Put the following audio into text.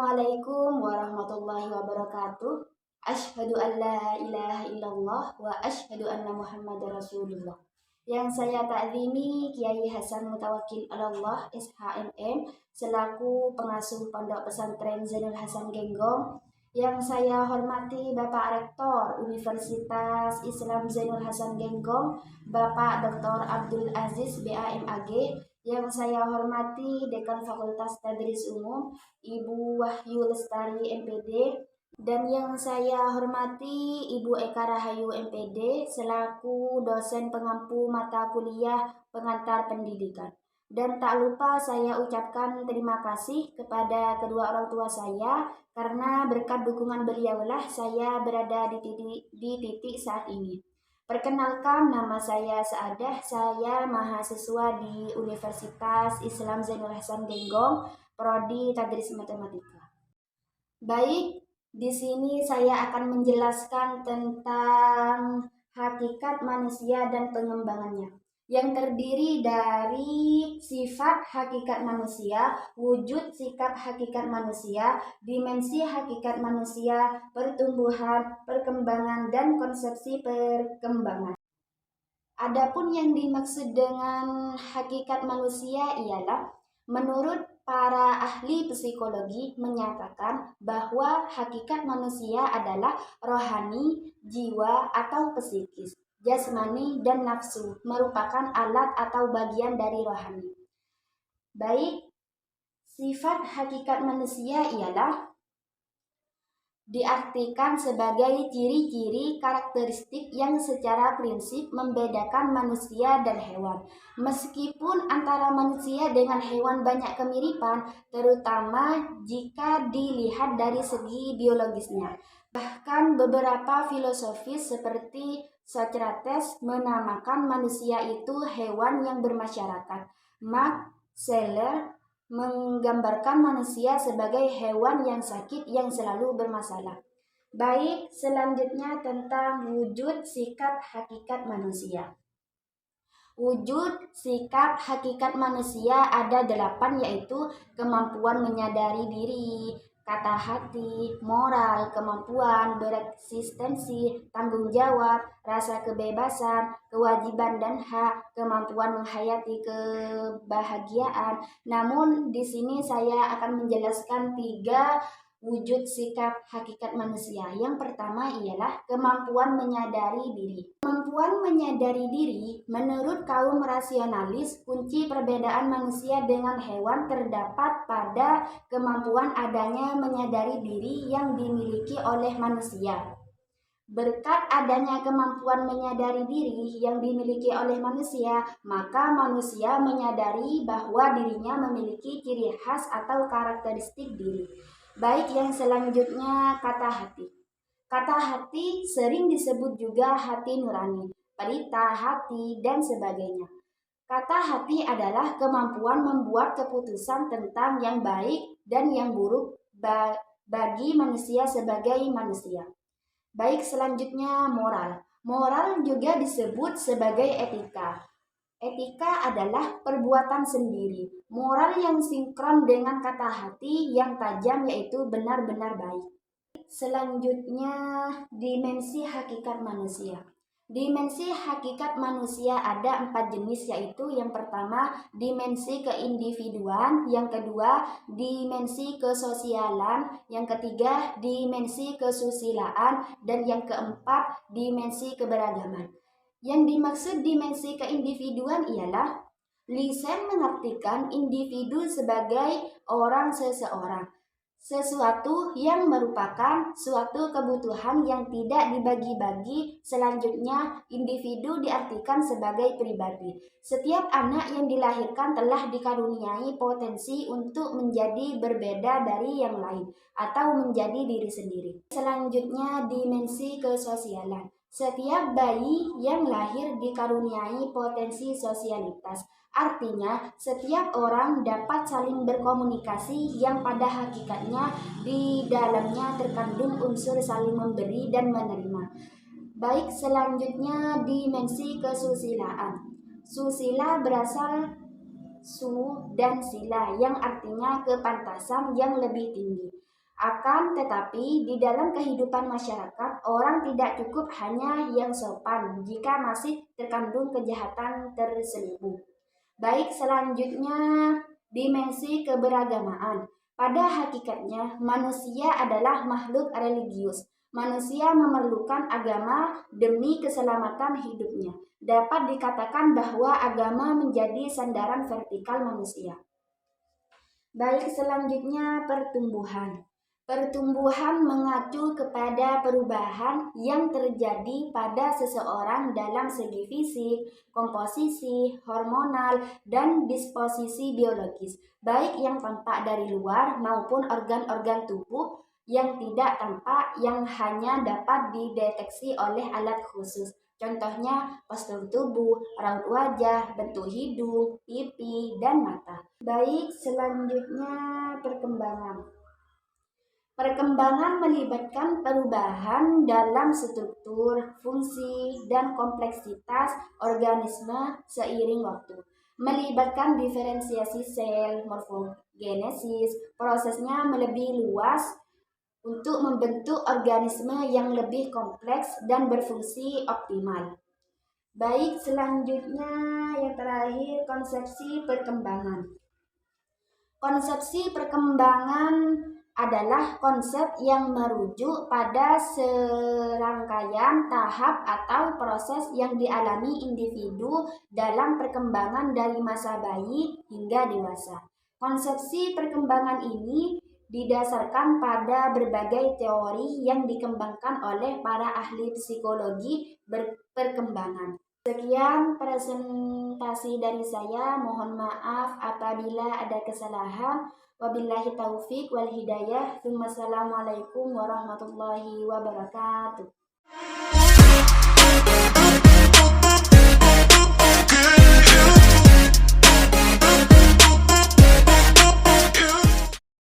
Assalamualaikum warahmatullahi wabarakatuh. Asyhadu an la ilaha illallah wa asyhadu anna Muhammadar Rasulullah. Yang saya taklimi Kiai Hasan Mutawakkil Allah SHMM selaku pengasuh Pondok Pesantren Zainul Hasan Genggong. Yang saya hormati Bapak Rektor Universitas Islam Zainul Hasan Genggong, Bapak Dr. Abdul Aziz BAMAG. Yang saya hormati Dekan Fakultas Tadris Umum Ibu Wahyu Lestari MPD, dan yang saya hormati Ibu Eka Rahayu MPD selaku dosen pengampu mata kuliah pengantar pendidikan. Dan tak lupa saya ucapkan terima kasih kepada kedua orang tua saya karena berkat dukungan beliaulah saya berada di titik saat ini. Perkenalkan, nama saya Saadah, saya mahasiswa di Universitas Islam Zainul Hasan Genggong, Prodi Tadris Matematika. Baik, di sini saya akan menjelaskan tentang hakikat manusia dan pengembangannya, yang terdiri dari sifat hakikat manusia, wujud sikap hakikat manusia, dimensi hakikat manusia, pertumbuhan, perkembangan, dan konsepsi perkembangan. Adapun yang dimaksud dengan hakikat manusia ialah menurut para ahli psikologi menyatakan bahwa hakikat manusia adalah rohani, jiwa atau psikis, jasmani, dan nafsu merupakan alat atau bagian dari rohani. Baik, sifat hakikat manusia ialah diartikan sebagai ciri-ciri karakteristik yang secara prinsip membedakan manusia dan hewan. Meskipun antara manusia dengan hewan banyak kemiripan, terutama jika dilihat dari segi biologisnya. Bahkan beberapa filosofis seperti Socrates menamakan manusia itu hewan yang bermasyarakat. Max Scheler menggambarkan manusia sebagai hewan yang sakit yang selalu bermasalah. Baik, selanjutnya tentang wujud sikap hakikat manusia. Wujud sikap hakikat manusia ada 8, yaitu kemampuan menyadari diri, kata hati, moral, kemampuan bereksistensi, tanggung jawab, rasa kebebasan, kewajiban dan hak, kemampuan menghayati kebahagiaan. Namun di sini saya akan menjelaskan 3 wujud sikap hakikat manusia. Yang pertama ialah kemampuan menyadari diri. Kemampuan menyadari diri menurut kaum rasionalis, kunci perbedaan manusia dengan hewan terdapat pada kemampuan adanya menyadari diri yang dimiliki oleh manusia. Berkat adanya kemampuan menyadari diri yang dimiliki oleh manusia, maka manusia menyadari bahwa dirinya memiliki ciri khas atau karakteristik diri. Baik, yang selanjutnya kata hati. Kata hati sering disebut juga hati nurani, pelita hati, dan sebagainya. Kata hati adalah kemampuan membuat keputusan tentang yang baik dan yang buruk bagi manusia sebagai manusia. Baik, selanjutnya moral. Moral juga disebut sebagai etika. Etika adalah perbuatan sendiri. Moral yang sinkron dengan kata hati yang tajam, yaitu benar-benar baik. Selanjutnya, dimensi hakikat manusia. Dimensi hakikat manusia ada 4 jenis, yaitu yang pertama dimensi keindividuan, yang kedua dimensi kesosialan, yang ketiga dimensi kesusilaan, dan yang keempat dimensi keberagaman. Yang dimaksud dimensi keindividuan ialah Lisen mengartikan individu sebagai orang seseorang, sesuatu yang merupakan suatu kebutuhan yang tidak dibagi-bagi. Selanjutnya, individu diartikan sebagai pribadi. Setiap anak yang dilahirkan telah dikaruniai potensi untuk menjadi berbeda dari yang lain atau menjadi diri sendiri. Selanjutnya, dimensi kesosialan. Setiap bayi yang lahir dikaruniai potensi sosialitas. Artinya, setiap orang dapat saling berkomunikasi yang pada hakikatnya di dalamnya terkandung unsur saling memberi dan menerima. Baik, selanjutnya dimensi kesusilaan. Susila berasal su dan sila yang artinya kepantasan yang lebih tinggi. Akan tetapi, di dalam kehidupan masyarakat, orang tidak cukup hanya yang sopan jika masih terkandung kejahatan terselubung. Baik, selanjutnya dimensi keberagamaan. Pada hakikatnya, manusia adalah makhluk religius. Manusia memerlukan agama demi keselamatan hidupnya. Dapat dikatakan bahwa agama menjadi sandaran vertikal manusia. Baik, selanjutnya pertumbuhan. Pertumbuhan mengacu kepada perubahan yang terjadi pada seseorang dalam segi fisik, komposisi, hormonal, dan disposisi biologis, baik yang tampak dari luar maupun organ-organ tubuh yang tidak tampak yang hanya dapat dideteksi oleh alat khusus. Contohnya postur tubuh, raut wajah, bentuk hidung, pipi, dan mata. Baik, selanjutnya perkembangan. Perkembangan melibatkan perubahan dalam struktur, fungsi, dan kompleksitas organisme seiring waktu. Melibatkan diferensiasi sel, morfogenesis, prosesnya lebih luas untuk membentuk organisme yang lebih kompleks dan berfungsi optimal. Baik, selanjutnya yang terakhir konsepsi perkembangan. Konsepsi perkembangan adalah konsep yang merujuk pada serangkaian tahap atau proses yang dialami individu dalam perkembangan dari masa bayi hingga dewasa. Konsepsi perkembangan ini didasarkan pada berbagai teori yang dikembangkan oleh para ahli psikologi perkembangan. Sekian presentasi dari saya. Mohon maaf apabila ada kesalahan. Wabillahi taufik wal hidayah. Wassalamualaikum warahmatullahi wabarakatuh.